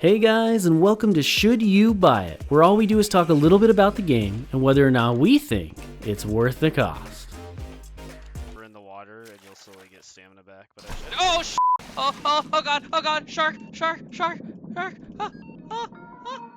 Hey guys, and welcome to Should You Buy It, where all we do is talk a little bit about the game and whether or not we think it's worth the cost. We're in the water and you'll slowly get stamina back, but I should— Oh sh! Oh god, shark! Ah, ah, ah.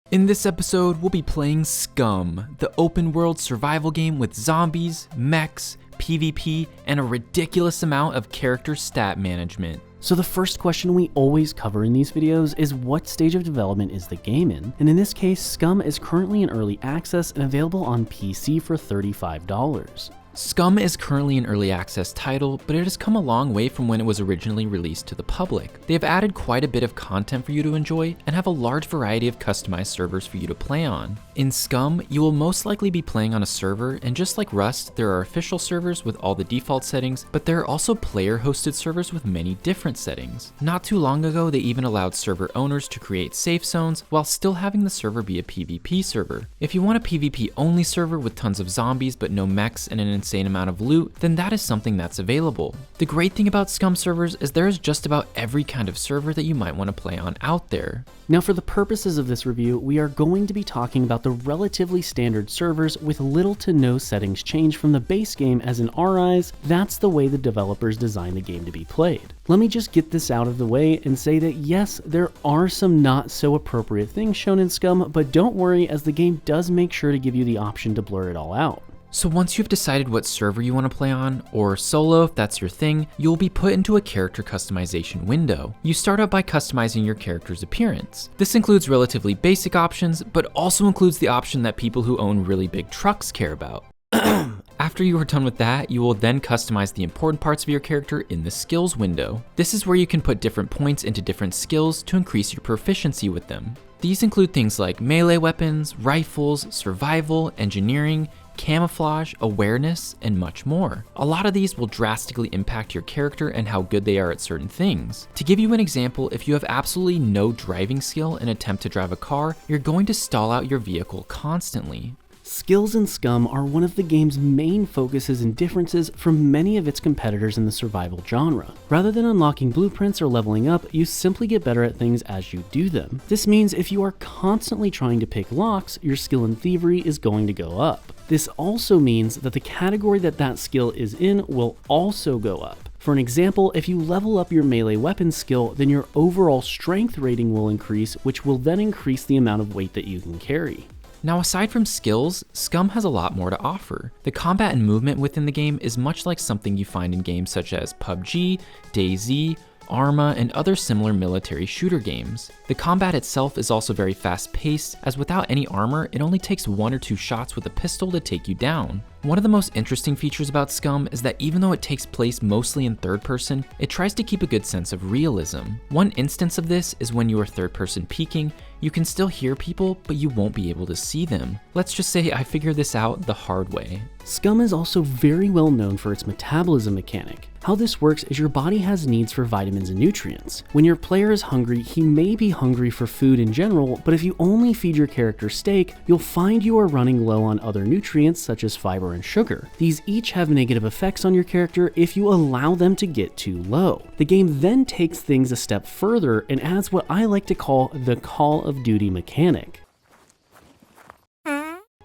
In this episode, we'll be playing SCUM, the open-world survival game with zombies, mechs, PvP, and a ridiculous amount of character stat management. So the first question we always cover in these videos is what stage of development is the game in? And in this case, SCUM is currently in early access and available on PC for $35. SCUM is currently an early access title, but it has come a long way from when it was originally released to the public. They have added quite a bit of content for you to enjoy and have a large variety of customized servers for you to play on. In SCUM, you will most likely be playing on a server, and just like Rust, there are official servers with all the default settings, but there are also player-hosted servers with many different settings. Not too long ago, they even allowed server owners to create safe zones while still having the server be a PvP server. If you want a PvP-only server with tons of zombies but no mechs and an insane amount of loot, then that is something that's available. The great thing about SCUM servers is there is just about every kind of server that you might want to play on out there. Now for the purposes of this review, we are going to be talking about the relatively standard servers with little to no settings change from the base game, as in our eyes, that's the way the developers designed the game to be played. Let me just get this out of the way and say that yes, there are some not so appropriate things shown in SCUM, but don't worry, as the game does make sure to give you the option to blur it all out. So once you've decided what server you want to play on, or solo if that's your thing, you'll be put into a character customization window. You start out by customizing your character's appearance. This includes relatively basic options, but also includes the option that people who own really big trucks care about. After you are done with that, you will then customize the important parts of your character in the skills window. This is where you can put different points into different skills to increase your proficiency with them. These include things like melee weapons, rifles, survival, engineering, camouflage, awareness, and much more. A lot of these will drastically impact your character and how good they are at certain things. To give you an example, if you have absolutely no driving skill and attempt to drive a car, you're going to stall out your vehicle constantly. Skills in SCUM are one of the game's main focuses and differences from many of its competitors in the survival genre. Rather than unlocking blueprints or leveling up, you simply get better at things as you do them. This means if you are constantly trying to pick locks, your skill in thievery is going to go up. This also means that the category that skill is in will also go up. For an example, if you level up your melee weapon skill, then your overall strength rating will increase, which will then increase the amount of weight that you can carry. Now aside from skills, SCUM has a lot more to offer. The combat and movement within the game is much like something you find in games such as PUBG, DayZ, Arma, and other similar military shooter games. The combat itself is also very fast-paced, as without any armor, it only takes 1 or 2 shots with a pistol to take you down. One of the most interesting features about SCUM is that even though it takes place mostly in third person, it tries to keep a good sense of realism. One instance of this is when you are third person peeking, you can still hear people, but you won't be able to see them. Let's just say I figured this out the hard way. SCUM is also very well known for its metabolism mechanic. How this works is your body has needs for vitamins and nutrients. When your player is hungry, he may be hungry for food in general, but if you only feed your character steak, you'll find you are running low on other nutrients such as fiber and sugar. These each have negative effects on your character if you allow them to get too low. The game then takes things a step further and adds what I like to call the Call of Duty mechanic.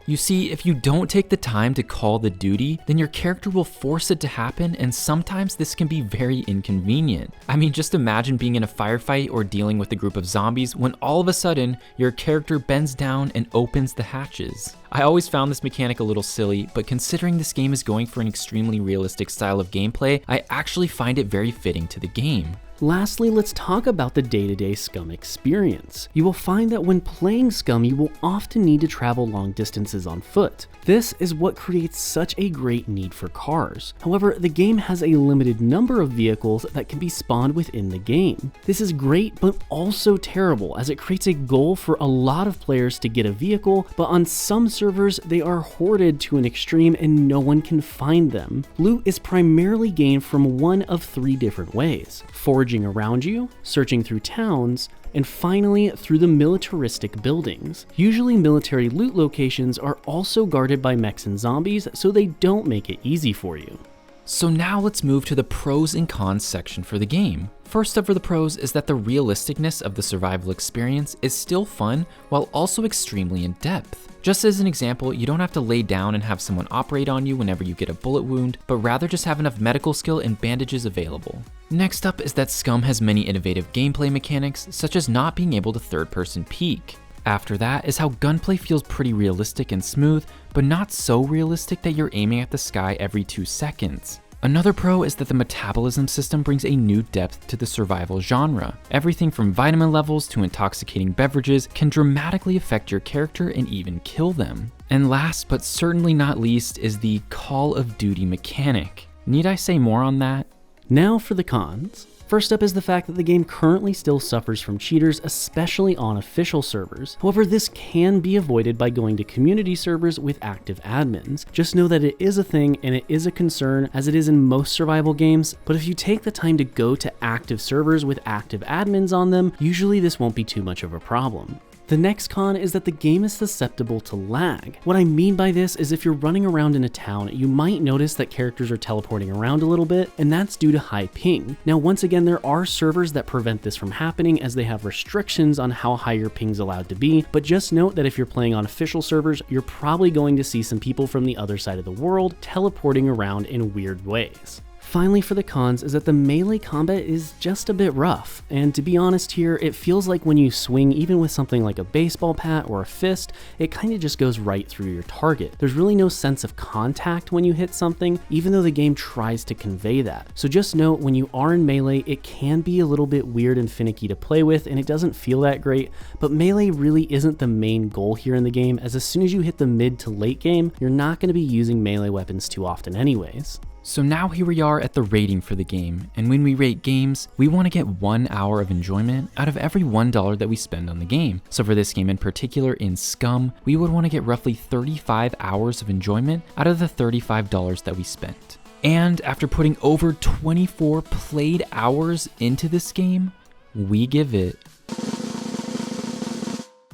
You see, if you don't take the time to call the duty, then your character will force it to happen, and sometimes this can be very inconvenient. I mean, just imagine being in a firefight or dealing with a group of zombies when all of a sudden, your character bends down and opens the hatches. I always found this mechanic a little silly, but considering this game is going for an extremely realistic style of gameplay, I actually find it very fitting to the game. Lastly, let's talk about the day-to-day SCUM experience. You will find that when playing SCUM, you will often need to travel long distances on foot. This is what creates such a great need for cars. However, the game has a limited number of vehicles that can be spawned within the game. This is great, but also terrible, as it creates a goal for a lot of players to get a vehicle, but on some servers, they are hoarded to an extreme and no one can find them. Loot is primarily gained from one of 3 different ways: foraging, foraging around you, searching through towns, and finally through the militaristic buildings. Usually military loot locations are also guarded by mechs and zombies, so they don't make it easy for you. So now let's move to the pros and cons section for the game. First up for the pros is that the realisticness of the survival experience is still fun while also extremely in depth. Just as an example, you don't have to lay down and have someone operate on you whenever you get a bullet wound, but rather just have enough medical skill and bandages available. Next up is that SCUM has many innovative gameplay mechanics, such as not being able to third-person peek. After that is how gunplay feels pretty realistic and smooth, but not so realistic that you're aiming at the sky every 2 seconds. Another pro is that the metabolism system brings a new depth to the survival genre. Everything from vitamin levels to intoxicating beverages can dramatically affect your character and even kill them. And last but certainly not least is the Call of Duty mechanic. Need I say more on that? Now for the cons. First up is the fact that the game currently still suffers from cheaters, especially on official servers. However, this can be avoided by going to community servers with active admins. Just know that it is a thing and it is a concern, as it is in most survival games, but if you take the time to go to active servers with active admins on them, usually this won't be too much of a problem. The next con is that the game is susceptible to lag. What I mean by this is if you're running around in a town, you might notice that characters are teleporting around a little bit, and that's due to high ping. Now, once again, there are servers that prevent this from happening as they have restrictions on how high your ping's allowed to be, but just note that if you're playing on official servers, you're probably going to see some people from the other side of the world teleporting around in weird ways. Finally, for the cons is that the melee combat is just a bit rough, and to be honest here, it feels like when you swing even with something like a baseball bat or a fist, it kind of just goes right through your target. There's really no sense of contact when you hit something, even though the game tries to convey that. So just note, when you are in melee, it can be a little bit weird and finicky to play with, and it doesn't feel that great, but melee really isn't the main goal here in the game, as soon as you hit the mid to late game, you're not going to be using melee weapons too often anyways. So now here we are at the rating for the game, and when we rate games, we want to get 1 hour of enjoyment out of every $1 that we spend on the game. So for this game in particular, in SCUM, we would want to get roughly 35 hours of enjoyment out of the $35 that we spent. And after putting over 24 played hours into this game, we give it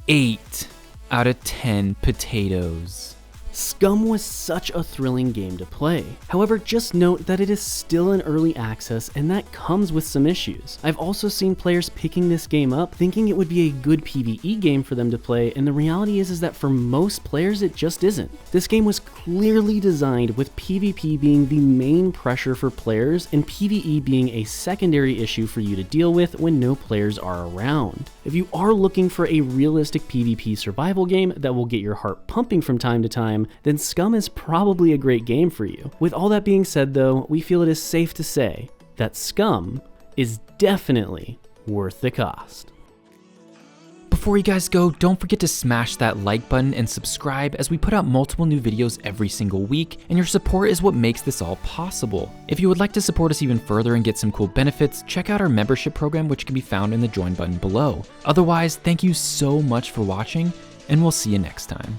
8 out of 10 potatoes. SCUM was such a thrilling game to play. However, just note that it is still in early access and that comes with some issues. I've also seen players picking this game up thinking it would be a good PvE game for them to play, and the reality is that for most players it just isn't. This game was clearly designed with PvP being the main pressure for players and PvE being a secondary issue for you to deal with when no players are around. If you are looking for a realistic PvP survival game that will get your heart pumping from time to time, then SCUM is probably a great game for you. With all that being said though, we feel it is safe to say that SCUM is definitely worth the cost. Before you guys go, don't forget to smash that like button and subscribe, as we put out multiple new videos every single week, and your support is what makes this all possible. If you would like to support us even further and get some cool benefits, check out our membership program, which can be found in the join button below. Otherwise, thank you so much for watching, and we'll see you next time.